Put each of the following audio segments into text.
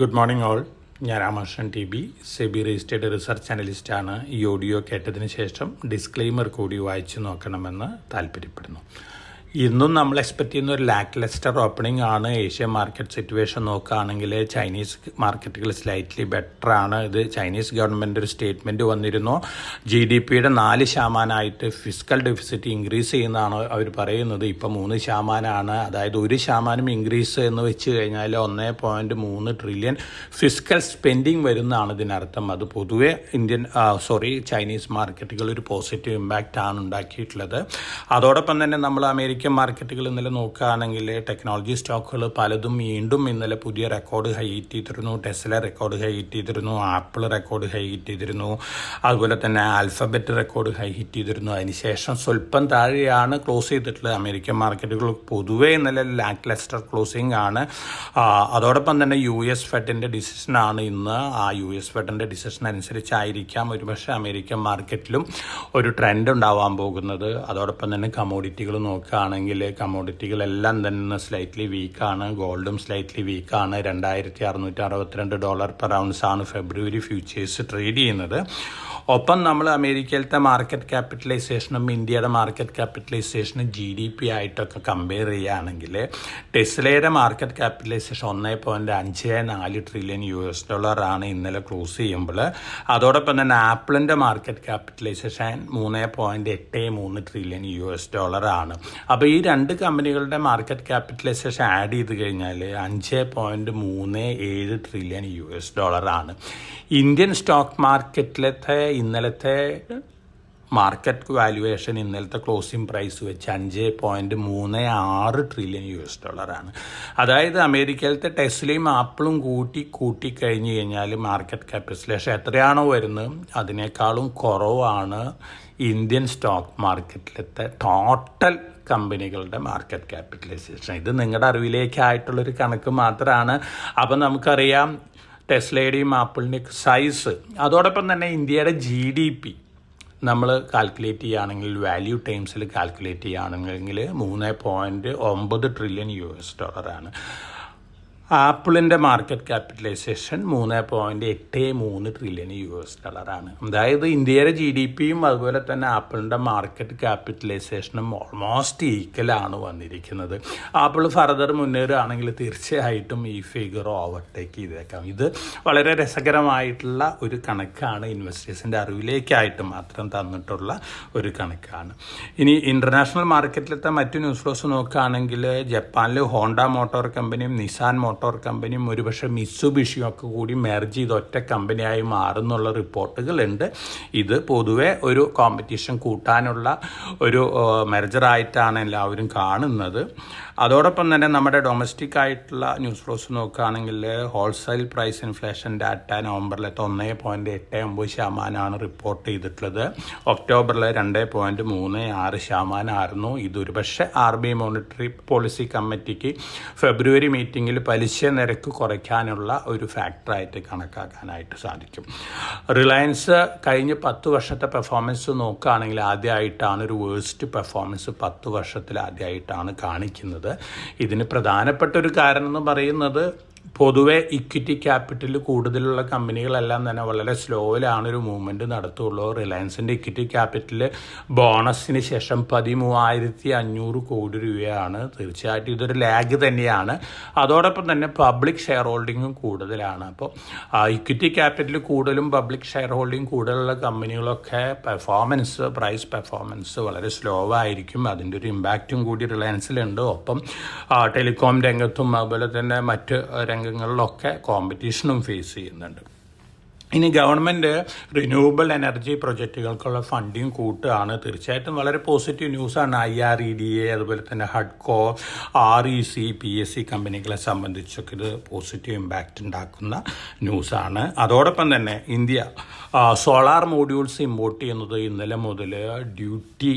Good morning all. ഞാൻ Ramakrishnan T B, SEBI registered research അനലിസ്റ്റാണ്. ഈ ഓഡിയോ കേട്ടതിന് ശേഷം ഡിസ്ക്ലെയിമർ കൂടി വായിച്ചു നോക്കണമെന്ന് താല്പര്യപ്പെടുന്നു. ഇന്നും നമ്മൾ എക്സ്പെക്ട് ചെയ്യുന്ന ഒരു ലാക്ക് ലെസ്റ്റർ ഓപ്പണിംഗ് ആണ്. ഏഷ്യൻ മാർക്കറ്റ് സിറ്റുവേഷൻ നോക്കുകയാണെങ്കിൽ ചൈനീസ് മാർക്കറ്റുകൾ സ്ലൈറ്റ്ലി ബെറ്റർ ആണ്. ഇത് ചൈനീസ് ഗവൺമെൻറ് ഒരു സ്റ്റേറ്റ്മെൻറ്റ് വന്നിരുന്നു. GDPയുടെ 4% ഫിസിക്കൽ ഡെഫിസിറ്റ് ഇൻക്രീസ് ചെയ്യുന്നതാണ് അവർ പറയുന്നത്. ഇപ്പം 3%. അതായത് 1% ഇൻക്രീസ് എന്ന് വെച്ച് കഴിഞ്ഞാൽ 1.3 ട്രില്യൺ ഫിസിക്കൽ സ്പെൻഡിങ് വരുന്നതാണ് ഇതിനർത്ഥം. അത് പൊതുവെ ചൈനീസ് മാർക്കറ്റുകൾ ഒരു പോസിറ്റീവ് ഇമ്പാക്റ്റ് ആണ് ഉണ്ടാക്കിയിട്ടുള്ളത്. അതോടൊപ്പം തന്നെ നമ്മൾ അമേരിക്കൻ മാർക്കറ്റുകൾ ഇന്നലെ നോക്കുകയാണെങ്കിൽ ടെക്നോളജി സ്റ്റോക്കുകൾ പലതും വീണ്ടും ഇന്നലെ പുതിയ റെക്കോർഡ് ഹൈ ഹിറ്റ് ചെയ്തിരുന്നു. ടെസ്ല റെക്കോർഡ് ഹൈ ഹിറ്റ് ചെയ്തിരുന്നു, ആപ്പിൾ റെക്കോർഡ് ഹൈ ഹിറ്റ് ചെയ്തിരുന്നു, അതുപോലെ തന്നെ ആൽഫബറ്റ് റെക്കോർഡ് ഹൈ ഹിറ്റ് ചെയ്തിരുന്നു. അതിനുശേഷം സ്വല്പം താഴെയാണ് ക്ലോസ് ചെയ്തിട്ടുള്ളത്. അമേരിക്കൻ മാർക്കറ്റുകൾ പൊതുവേ ഇന്നലെ ലാക്ക് ലെസ്റ്റർ ക്ലോസിംഗ് ആണ്. അതോടൊപ്പം തന്നെ US ഫെഡിൻ്റെ ഡിസിഷനാണ് ഇന്ന്. ആ US ഫെഡിൻ്റെ ഡിസിഷൻ അനുസരിച്ചായിരിക്കാം ഒരുപക്ഷെ അമേരിക്കൻ മാർക്കറ്റിലും ഒരു ട്രെൻഡ് ഉണ്ടാവാൻ പോകുന്നത്. അതോടൊപ്പം തന്നെ കമോഡിറ്റികൾ നോക്കുകയാണെങ്കിൽ കമോഡിറ്റികളെല്ലാം തന്നെ സ്ലൈറ്റ്ലി വീക്കാണ്. ഗോൾഡും സ്ലൈറ്റ്ലി വീക്കാണ്. $2,662 പെർ ഔൺസ് ആണ് ഫെബ്രുവരി ഫ്യൂച്ചേഴ്സ് ട്രേഡ് ചെയ്യുന്നത്. ഒപ്പം നമ്മൾ അമേരിക്കയിലത്തെ മാർക്കറ്റ് ക്യാപിറ്റലൈസേഷനും ഇന്ത്യയുടെ മാർക്കറ്റ് ക്യാപിറ്റലൈസേഷനും GDP ആയിട്ടൊക്കെ കമ്പയർ ചെയ്യുകയാണെങ്കിൽ ടെസ്ലയുടെ മാർക്കറ്റ് ക്യാപിറ്റലൈസേഷൻ $1.54 ട്രില്യൺ ആണ് ഇന്നലെ ക്ലോസ് ചെയ്യുമ്പോൾ. അതോടൊപ്പം തന്നെ ആപ്പിളിൻ്റെ മാർക്കറ്റ് ക്യാപിറ്റലൈസേഷൻ $3.83 ട്രില്യൺ ആണ്. അപ്പോൾ ഈ രണ്ട് കമ്പനികളുടെ മാർക്കറ്റ് ക്യാപിറ്റലൈസേഷൻ ആഡ് ചെയ്ത് കഴിഞ്ഞാൽ $5.37 ട്രില്യൺ ആണ്. ഇന്ത്യൻ സ്റ്റോക്ക് മാർക്കറ്റിലത്തെ ഇന്നലത്തെ മാർക്കറ്റ് വാല്യുവേഷൻ ഇന്നലത്തെ ക്ലോസിംഗ് പ്രൈസ് വെച്ച് $5.36 ട്രില്യൺ ആണ്. അതായത് അമേരിക്കയിലത്തെ ടെസ്ലയും ആപ്പിളും കൂട്ടിക്കഴിഞ്ഞ് കഴിഞ്ഞാൽ മാർക്കറ്റ് ക്യാപിറ്റലൈസേഷൻ എത്രയാണോ വരുന്നത് അതിനേക്കാളും കുറവാണ് ഇന്ത്യൻ സ്റ്റോക്ക് മാർക്കറ്റിലത്തെ ടോട്ടൽ കമ്പനികളുടെ മാർക്കറ്റ് ക്യാപിറ്റലൈസേഷൻ. ഇത് നിങ്ങളുടെ അറിവിലേക്കായിട്ടുള്ളൊരു കണക്ക് മാത്രമാണ്. അപ്പം നമുക്കറിയാം ടെസ്ലയുടെയും ആപ്പിളിൻ്റെയും സൈസ്. അതോടൊപ്പം തന്നെ ഇന്ത്യയുടെ GDP നമ്മൾ കാൽക്കുലേറ്റ് ചെയ്യുകയാണെങ്കിൽ വാല്യൂ ടൈംസിൽ കാൽക്കുലേറ്റ് ചെയ്യുകയാണെങ്കിൽ $3.9 ട്രില്യൺ ആണ്. ആപ്പിളിൻ്റെ മാർക്കറ്റ് ക്യാപിറ്റലൈസേഷൻ $3.83 ട്രില്യൺ ആണ്. അതായത് ഇന്ത്യയുടെ GDPയും അതുപോലെ തന്നെ ആപ്പിളിൻ്റെ മാർക്കറ്റ് ക്യാപിറ്റലൈസേഷനും ഓൾമോസ്റ്റ് ഈക്വലാണ് വന്നിരിക്കുന്നത്. ആപ്പിൾ ഫർദർ മുന്നേറുകയാണെങ്കിൽ തീർച്ചയായിട്ടും ഈ ഫിഗർ ഓവർടേക്ക് ചെയ്തേക്കാം. ഇത് വളരെ രസകരമായിട്ടുള്ള ഒരു കണക്കാണ്. ഇൻവെസ്റ്റേഴ്സിൻ്റെ അറിവിലേക്കായിട്ട് മാത്രം തന്നിട്ടുള്ള ഒരു കണക്കാണ്. ഇനി ഇൻ്റർനാഷണൽ മാർക്കറ്റിലത്തെ മറ്റു ന്യൂസ് ഫ്ലോസ് നോക്കുകയാണെങ്കിൽ ജപ്പാനിൽ ഹോണ്ട മോട്ടോർ കമ്പനിയും നിസാൻ മോട്ടോർ കമ്പനിയും ഒരുപക്ഷെ മിത്സുബിഷിയും ഒക്കെ കൂടി മെർജ് ചെയ്ത് ഒറ്റ കമ്പനിയായി മാറുന്നുള്ള റിപ്പോർട്ടുകളുണ്ട്. ഇത് പൊതുവെ ഒരു കോമ്പറ്റീഷൻ കൂട്ടാനുള്ള ഒരു മെർജറായിട്ടാണ് എല്ലാവരും കാണുന്നത്. അതോടൊപ്പം തന്നെ നമ്മുടെ ഡൊമസ്റ്റിക് ആയിട്ടുള്ള ന്യൂസ് ഫ്ലോസ് നോക്കുകയാണെങ്കിൽ ഹോൾസെയിൽ പ്രൈസ് ഇൻഫ്ലേഷൻ ഡാറ്റ നവംബറിലത്തെ 1.89% റിപ്പോർട്ട് ചെയ്തിട്ടുള്ളത്. ഒക്ടോബറിൽ 2.36% ഇതൊരു പക്ഷേ RBI മോണിറ്ററി പോളിസി കമ്മിറ്റിക്ക് ഫെബ്രുവരി മീറ്റിങ്ങിൽ പലിശ നിരക്ക് കുറയ്ക്കാനുള്ള ഒരു ഫാക്ടറായിട്ട് കണക്കാക്കാനായിട്ട് സാധിക്കും. റിലയൻസ് കഴിഞ്ഞ 10 വർഷത്തെ പെർഫോമൻസ് നോക്കുകയാണെങ്കിൽ ആദ്യമായിട്ടാണ് ഒരു വേഴ്സ്റ്റ് പെർഫോമൻസ് 10 വർഷത്തിൽ ആദ്യമായിട്ടാണ് കാണിക്കുന്നത്. ഇതിന് പ്രധാനപ്പെട്ട ഒരു കാരണം എന്ന് പറയുന്നത് പൊതുവെ ഇക്വിറ്റി ക്യാപിറ്റൽ കൂടുതലുള്ള കമ്പനികളെല്ലാം തന്നെ വളരെ സ്ലോയിലാണ് ഒരു മൂവ്മെൻറ്റ് നടത്തുള്ളൂ. റിലയൻസിൻ്റെ ഇക്വിറ്റി ക്യാപിറ്റൽ ബോണസിന് ശേഷം 13,500 കോടി രൂപയാണ്. തീർച്ചയായിട്ടും ഇതൊരു ലാഗ് തന്നെയാണ്. അതോടൊപ്പം തന്നെ പബ്ലിക് ഷെയർ ഹോൾഡിങ്ങും കൂടുതലാണ്. അപ്പോൾ ഇക്വിറ്റി ക്യാപിറ്റൽ കൂടുതലും പബ്ലിക് ഷെയർ ഹോൾഡിങ് കൂടുതലുള്ള കമ്പനികളൊക്കെ പ്രൈസ് പെർഫോമൻസ് വളരെ സ്ലോ ആയിരിക്കും. അതിൻ്റെ ഒരു ഇമ്പാക്റ്റും കൂടി റിലയൻസിലുണ്ട്. ഒപ്പം ടെലികോം രംഗത്തും അതുപോലെ തന്നെ മറ്റ് രംഗങ്ങളിലൊക്കെ കോമ്പറ്റീഷനും ഫേസ് ചെയ്യുന്നുണ്ട്. ഇനി ഗവൺമെൻറ് റിന്യൂവബിൾ എനർജി പ്രൊജക്റ്റുകൾക്കുള്ള ഫണ്ടിങ് കൂട്ടുകയാണ്. തീർച്ചയായിട്ടും വളരെ പോസിറ്റീവ് ന്യൂസാണ്. IREDA അതുപോലെ തന്നെ HUDCO, REC, PSC കമ്പനികളെ സംബന്ധിച്ചൊക്കെ ഇത് പോസിറ്റീവ് ഇമ്പാക്റ്റ് ഉണ്ടാക്കുന്ന ന്യൂസാണ്. അതോടൊപ്പം തന്നെ ഇന്ത്യ സോളാർ മോഡ്യൂൾസ് ഇമ്പോർട്ട് ചെയ്യുന്നത് ഇന്നലെ മുതൽ ഡ്യൂട്ടി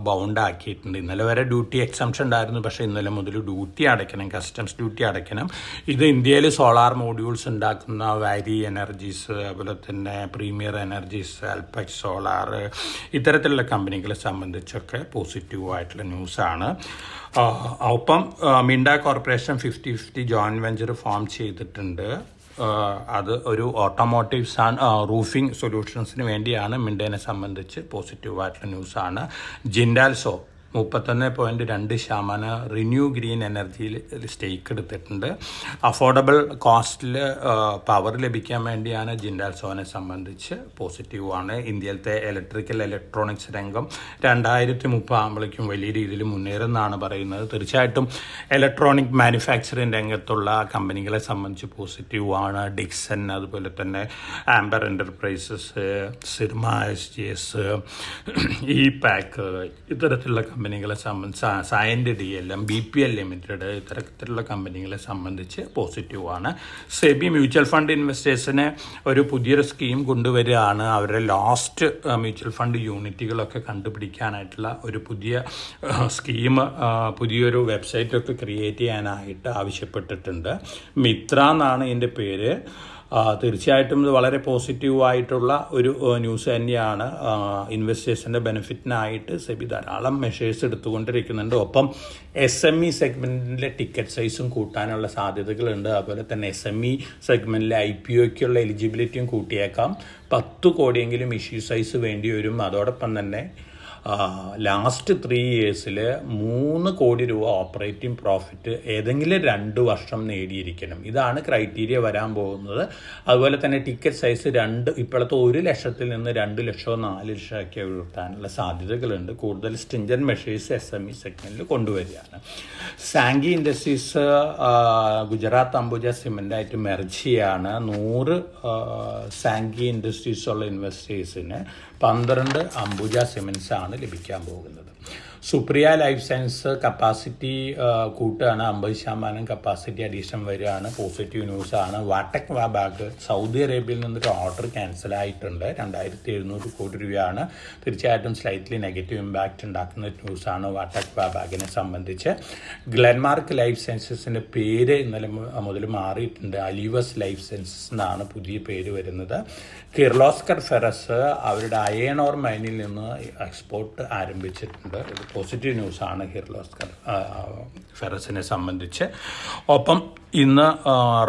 ബൗണ്ട് ആക്കിയിട്ടുണ്ട്. ഇന്നലെ വരെ ഡ്യൂട്ടി എക്സംഷൻ ഉണ്ടായിരുന്നു. പക്ഷേ ഇന്നലെ മുതൽ ഡ്യൂട്ടി അടയ്ക്കണം, കസ്റ്റംസ് ഡ്യൂട്ടി അടയ്ക്കണം. ഇത് ഇന്ത്യയിൽ സോളാർ മോഡ്യൂൾസ് ഉണ്ടാക്കുന്ന വാരി എനർജീസ് അതുപോലെ തന്നെ പ്രീമിയർ എനർജീസ്, അൽപെക്സ് സോളാർ, ഇത്തരത്തിലുള്ള കമ്പനികളെ സംബന്ധിച്ചൊക്കെ പോസിറ്റീവായിട്ടുള്ള ന്യൂസാണ്. ഒപ്പം Minda corporation 50-50 joint venture form ചെയ്തിട്ടുണ്ട്. അത് ഒരു ഓട്ടോമോട്ടീവ്സ് ആൻഡ് റൂഫിംഗ് സൊല്യൂഷൻസിന് വേണ്ടിയാണ്. മിൻഡേനെ സംബന്ധിച്ച് പോസിറ്റീവായിട്ടുള്ള ന്യൂസാണ്. ജിൻഡാൽസോ 31.2% റിന്യൂ ഗ്രീൻ എനർജിയിൽ സ്റ്റേക്ക് എടുത്തിട്ടുണ്ട്. അഫോർഡബിൾ കോസ്റ്റിൽ പവർ ലഭിക്കാൻ വേണ്ടിയാണ് ജിൻഡാൽസോനെ സംബന്ധിച്ച് പോസിറ്റീവാണ്. ഇന്ത്യയിലത്തെ ഇലക്ട്രോണിക്സ് രംഗം 2030 ആകുമ്പോഴേക്കും വലിയ രീതിയിൽ മുന്നേറുമെന്നാണ് പറയുന്നത്. തീർച്ചയായിട്ടും ഇലക്ട്രോണിക് മാനുഫാക്ചറിങ് രംഗത്തുള്ള കമ്പനികളെ സംബന്ധിച്ച് പോസിറ്റീവാണ്. ഡിക്സൺ, അതുപോലെ തന്നെ ആംബർ എൻ്റർപ്രൈസസ്, സിർമ SGS, ഇപാക്ക്, ഇത്തരത്തിലുള്ള കമ്പനികളെ സംബന്ധിച്ച് സയൻഡ് DLM, BPL ലിമിറ്റഡ്, ഇത്തരത്തിലുള്ള കമ്പനികളെ സംബന്ധിച്ച് പോസിറ്റീവാണ്. സെബി മ്യൂച്വൽ ഫണ്ട് ഇൻവെസ്റ്റേഴ്സിന് ഒരു പുതിയൊരു സ്കീം കൊണ്ടുവരികയാണ്. അവരുടെ ലാസ്റ്റ് മ്യൂച്വൽ ഫണ്ട് യൂണിറ്റുകളൊക്കെ കണ്ടുപിടിക്കാനായിട്ടുള്ള ഒരു പുതിയ സ്കീം, പുതിയൊരു വെബ്സൈറ്റൊക്കെ ക്രിയേറ്റ് ചെയ്യാനായിട്ട് ആവശ്യപ്പെട്ടിട്ടുണ്ട്. മിത്ര എന്നാണ് ഇതിൻ്റെ പേര്. തീർച്ചയായിട്ടും ഇത് വളരെ പോസിറ്റീവായിട്ടുള്ള ഒരു ന്യൂസ് തന്നെയാണ്. ഇൻവെസ്റ്റേഴ്സിൻ്റെ ബെനിഫിറ്റിനായിട്ട് സെബി ധാരാളം മെഷേഴ്സ് എടുത്തുകൊണ്ടിരിക്കുന്നുണ്ട്. ഒപ്പം SME സെഗ്മെൻറ്റിലെ ടിക്കറ്റ് സൈസും കൂട്ടാനുള്ള സാധ്യതകളുണ്ട്. അതുപോലെ തന്നെ SME സെഗ്മെൻറ്റിലെ IPOയ്ക്കുള്ള എലിജിബിലിറ്റിയും കൂട്ടിയേക്കാം. 10 കോടിയെങ്കിലും ഇഷ്യൂ സൈസ് വേണ്ടി വരും. അതോടൊപ്പം തന്നെ ലാസ്റ്റ് 3 ഇയേഴ്സിൽ 3 കോടി രൂപ ഓപ്പറേറ്റിംഗ് പ്രോഫിറ്റ് ഏതെങ്കിലും 2 വർഷം നേടിയിരിക്കണം. ഇതാണ് ക്രൈറ്റീരിയ വരാൻ പോകുന്നത്. അതുപോലെ തന്നെ ടിക്കറ്റ് സൈസ് ഇപ്പോഴത്തെ 1 ലക്ഷത്തിൽ നിന്ന് 2 ലക്ഷമോ 4 ലക്ഷമൊക്കെ ഉയർത്താനുള്ള സാധ്യതകളുണ്ട്. കൂടുതൽ സ്ട്രിഞ്ചന്റ് മെഷേഴ്സ് SME സെഗ്മെൻറ്റിൽ കൊണ്ടുവരികയാണ്. സാങ്കി ഇൻഡസ്ട്രീസ് ഗുജറാത്ത് അംബുജ സിമെൻ്റായിട്ട് മെർജ് ചെയ്യാണ്. 100 സാങ്കി ഇൻഡസ്ട്രീസ് ഉള്ള ഇൻവെസ്റ്റേഴ്സിന് 12 അംബുജ സിമെൻറ്റ്സ് ആണ് ലഭിക്കാൻ പോകുന്നത്. സുപ്രിയ ലൈഫ് സയൻസ് കപ്പാസിറ്റി കൂട്ടുകയാണ്. 50% കപ്പാസിറ്റി അഡീഷൻ വരികയാണ്. പോസിറ്റീവ് ന്യൂസാണ്. വാട്ടക് വാബാഗ് സൗദി അറേബ്യയിൽ നിന്നൊരു ഓർഡർ ക്യാൻസൽ ആയിട്ടുണ്ട്. 2700 കോടി രൂപയാണ്. തീർച്ചയായിട്ടും സ്ലൈറ്റ്ലി നെഗറ്റീവ് ഇമ്പാക്റ്റ് ഉണ്ടാക്കുന്ന ന്യൂസാണ് വാട്ടക് വാബാഗിനെ സംബന്ധിച്ച്. ഗ്ലെൻമാർക്ക് ലൈഫ് സയൻസസിൻ്റെ പേര് ഇന്നലെ മുതൽ മാറിയിട്ടുണ്ട്. അലീവസ് ലൈഫ് സയൻസസ് എന്നാണ് പുതിയ പേര് വരുന്നത്. കിർലോസ്കർ ഫെറസ് അവരുടെ അയേൺ ഓർ മൈനിൽ നിന്ന് എക്സ്പോർട്ട് ആരംഭിച്ചിട്ടുണ്ട്. ഇത് പോസിറ്റീവ് ന്യൂസാണ് കിർലോസ്കർ ഫെറസിനെ സംബന്ധിച്ച്. ഒപ്പം ഇന്ന്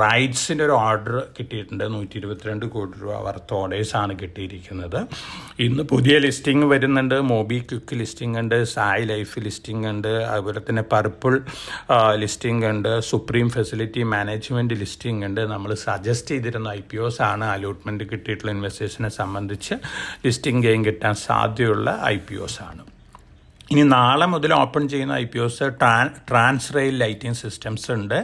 റൈറ്റ്സിൻ്റെ ഒരു ഓർഡർ കിട്ടിയിട്ടുണ്ട്. 122 കോടി രൂപ വർത്ത് ഓർഡേഴ്സാണ് കിട്ടിയിരിക്കുന്നത്. ഇന്ന് പുതിയ ലിസ്റ്റിംഗ് വരുന്നുണ്ട്. മോബി ക്വിക്ക് ലിസ്റ്റിംഗ് ഉണ്ട്, സായ് ലൈഫ് ലിസ്റ്റിംഗ് ഉണ്ട്, അതുപോലെ തന്നെ പർപ്പിൾ ലിസ്റ്റിംഗ് ഉണ്ട്, സുപ്രീം ഫെസിലിറ്റി മാനേജ്മെൻറ്റ് ലിസ്റ്റിംഗ് ഉണ്ട്. നമ്മൾ സജസ്റ്റ് ചെയ്തിരുന്ന IPOs ആണ്. അലോട്ട്മെൻറ്റ് കിട്ടിയിട്ടുള്ള ഇൻവെസ്റ്റേഴ്സിനെ സംബന്ധിച്ച് ലിസ്റ്റിംഗ് ഗെയിൻ കിട്ടാൻ സാധ്യതയുള്ള IPOs ആണ്. ഇനി നാളെ മുതൽ ഓപ്പൺ ചെയ്യുന്ന IPOs trans rail lighting systems ഉണ്ട്.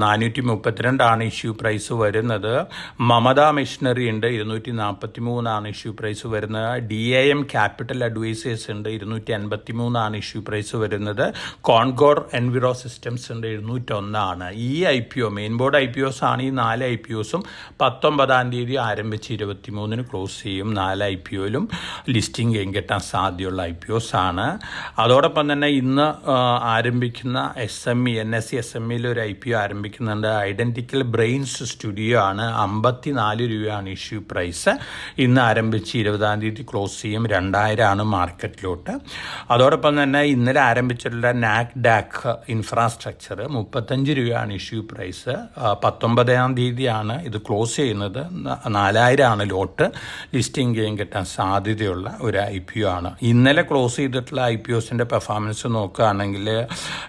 432 ഇഷ്യൂ പ്രൈസ് വരുന്നത്. മമത മിഷനറി ഉണ്ട്, 243 ഇഷ്യൂ പ്രൈസ് വരുന്നത്. DAM ക്യാപിറ്റൽ അഡ്വൈസേഴ്സ് ഉണ്ട്, 253 ഇഷ്യൂ പ്രൈസ് വരുന്നത്. കോൺകോർ എൻവിറോ സിസ്റ്റംസ് ഉണ്ട്, 201. ഈ IPO മെയിൻ ബോർഡ് IPOs ആണ്. ഈ 4 IPOസും 19-ാം തീയതി ആരംഭിച്ച് 23-ന് ക്ലോസ് ചെയ്യും. 4 IPOയിലും ലിസ്റ്റിംഗ് ഗെയിൻ കിട്ടാൻ സാധ്യതയുള്ള IPOs ആണ്. അതോടൊപ്പം തന്നെ ഇന്ന് ആരംഭിക്കുന്ന NSE SMEയിൽ ഒരു IPO ആരംഭിക്കുന്നുണ്ട്. ഐഡൻറ്റിക്കൽ ബ്രെയിൻസ് സ്റ്റുഡിയോ ആണ്. 54 രൂപയാണ് ഇഷ്യൂ പ്രൈസ്. ഇന്ന് ആരംഭിച്ച് 20-ാം തീയതി ക്ലോസ് ചെയ്യും. 2000 മാർക്കറ്റിലോട്ട്. അതോടൊപ്പം തന്നെ ഇന്നലെ ആരംഭിച്ചിട്ടുള്ള നാക്ഡാക് ഇൻഫ്രാസ്ട്രക്ചർ 35 രൂപയാണ് ഇഷ്യൂ പ്രൈസ്. 19-ാം തീയതിയാണ് ഇത് ക്ലോസ് ചെയ്യുന്നത്. 4000 ലോട്ട്. ലിസ്റ്റിംഗ് ഗെയിൻ കിട്ടാൻ സാധ്യതയുള്ള ഒരു IPO ആണ്. ഇന്നലെ ക്ലോസ് ചെയ്തിട്ടുള്ള IPOസിൻ്റെ പെർഫോമൻസ് നോക്കുകയാണെങ്കിൽ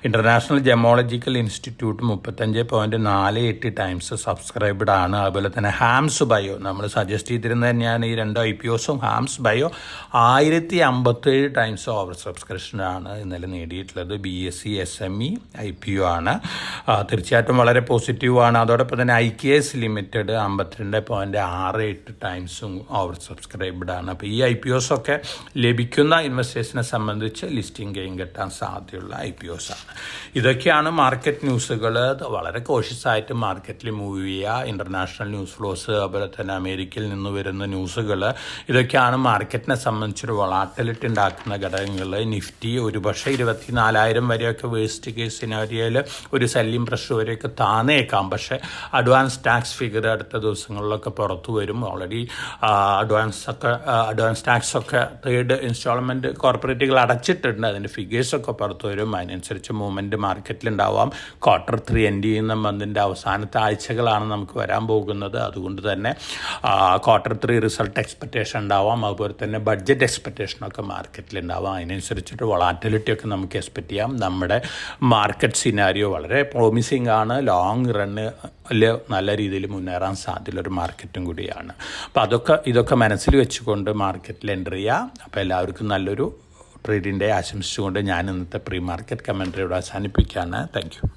international gemmological institute 35.48 times subscribed ആണ്. അതുപോലെ തന്നെ ഹാംസ് ബയോ നമ്മൾ സജസ്റ്റ് ചെയ്തിരുന്നത് തന്നെയാണ് ഈ 2 IPOസും. ഹാംസ് ബയോ 1057 ടൈംസ് ഓവർ സബ്സ്ക്രിപ്ഷനാണ് ഇന്നലെ നേടിയിട്ടുള്ളത്. BSE SME IPO ആണ്. തീർച്ചയായിട്ടും വളരെ പോസിറ്റീവാണ്. അതോടൊപ്പം തന്നെ IKS ലിമിറ്റഡ് 52.68 ടൈംസും ഓവർ സബ്സ്ക്രൈബ്ഡ് ആണ്. അപ്പോൾ ഈ IPOസൊക്കെ ലഭിക്കുന്ന ഇൻവെസ്റ്റേഴ്സിനെ സംബന്ധിച്ച് അനുസരിച്ച് ലിസ്റ്റിംഗ് ഗെയിൻ കിട്ടാൻ സാധ്യതയുള്ള IPOs ആണ്. ഇതൊക്കെയാണ് മാർക്കറ്റ് ന്യൂസുകൾ. വളരെ കോഷ്യസ് ആയിട്ട് മാർക്കറ്റിൽ മൂവ് ചെയ്യുക. ഇൻ്റർനാഷണൽ ന്യൂസ് ഫ്ലോസ്, അതുപോലെ തന്നെ അമേരിക്കയിൽ നിന്ന് വരുന്ന ന്യൂസുകൾ, ഇതൊക്കെയാണ് മാർക്കറ്റിനെ സംബന്ധിച്ചൊരു വൊളാറ്റിലിറ്റി ഉണ്ടാക്കുന്ന ഘടകങ്ങൾ. നിഫ്റ്റി ഒരുപക്ഷെ 24,000 വരെയൊക്കെ വേസ്റ്റ് കേസ് സിനാരിയോയിൽ ഒരു സെല്ലിംഗ് പ്രഷർ വരെയൊക്കെ താന്നേക്കാം. പക്ഷേ അഡ്വാൻസ് ടാക്സ് ഫിഗർ അടുത്ത ദിവസങ്ങളിലൊക്കെ പുറത്തു വരും. ഓൾറെഡി അഡ്വാൻസ് ടാക്സ് ഒക്കെ തേർഡ് ഇൻസ്റ്റാൾമെൻറ്റ് കോർപ്പറേറ്റുകൾ അടച്ചിട്ടുണ്ട്. അതിൻ്റെ ഫിഗേഴ്സൊക്കെ പുറത്തു വരും. അതിനനുസരിച്ച് മൂവ്മെൻറ്റ് മാർക്കറ്റിലുണ്ടാവാം. Q3 എൻഡ് ചെയ്യുന്ന മന്തിൻ്റെ അവസാനത്തെ ആഴ്ചകളാണ് നമുക്ക് വരാൻ പോകുന്നത്. അതുകൊണ്ട് തന്നെ Q3 റിസൾട്ട് എക്സ്പെക്റ്റേഷൻ ഉണ്ടാവാം. അതുപോലെ തന്നെ ബഡ്ജറ്റ് എക്സ്പെക്റ്റേഷനൊക്കെ മാർക്കറ്റിലുണ്ടാവാം. അതിനനുസരിച്ചിട്ട് വൊളാറ്റിലിറ്റി ഒക്കെ നമുക്ക് എക്സ്പെക്റ്റ് ചെയ്യാം. നമ്മുടെ മാർക്കറ്റ് സിനാരിയോ വളരെ പ്രോമിസിങ് ആണ്. ലോങ് റണ്ണിൽ നല്ല രീതിയിൽ മുന്നേറാൻ സാധ്യതയുള്ളൊരു മാർക്കറ്റും കൂടിയാണ്. അപ്പോൾ ഇതൊക്കെ മനസ്സിൽ വെച്ചുകൊണ്ട് മാർക്കറ്റിൽ എൻ്റർ ചെയ്യുക. അപ്പോൾ എല്ലാവർക്കും നല്ലൊരു ട്രേഡിൻ്റെ ആശംസിച്ചുകൊണ്ട് ഞാൻ ഇന്നത്തെ പ്രീ മാർക്കറ്റ് കമൻട്രി ഇവിടെ അവസാനിപ്പിക്കുകയാണ്. Thank you.